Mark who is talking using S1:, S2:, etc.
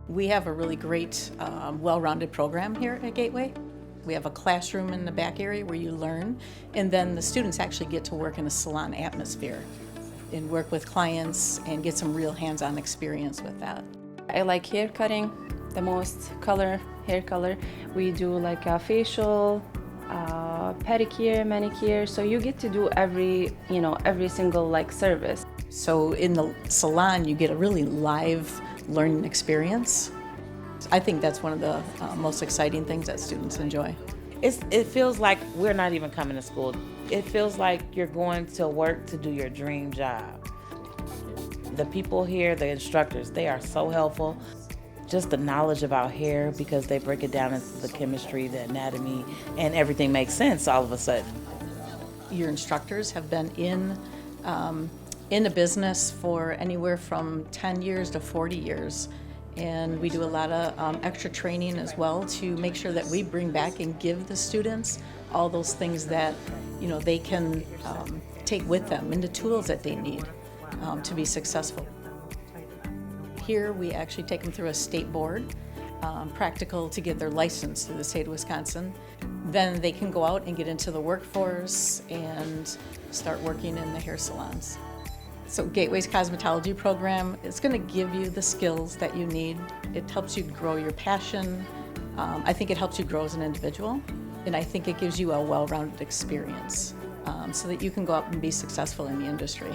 S1: We have a really great, well-rounded program here at Gateway. We have a classroom in the back area where you learn, and then the students actually get to work in a salon atmosphere and work with clients and get some real hands-on experience with that.
S2: I like hair cutting, the most hair color. We do like a facial, pedicure, manicure, so you get to do every single like service.
S1: So in the salon, you get a really live learning experience. I think that's one of the most exciting things that students enjoy.
S3: It feels like we're not even coming to school. It feels like you're going to work to do your dream job. The people here, the instructors, they are so helpful. Just the knowledge about hair, because they break it down into the chemistry, the anatomy, and everything makes sense all of a sudden.
S1: Your instructors have been in the business for anywhere from 10 years to 40 years. And we do a lot of extra training as well to make sure that we bring back and give the students all those things that they can take with them and the tools that they need to be successful. Here we actually take them through a state board, practical to get their license through the state of Wisconsin. Then they can go out and get into the workforce and start working in the hair salons. So Gateway's Cosmetology program is going to give you the skills that you need. It helps you grow your passion. I think it helps you grow as an individual, and I think it gives you a well-rounded experience so that you can go out and be successful in the industry.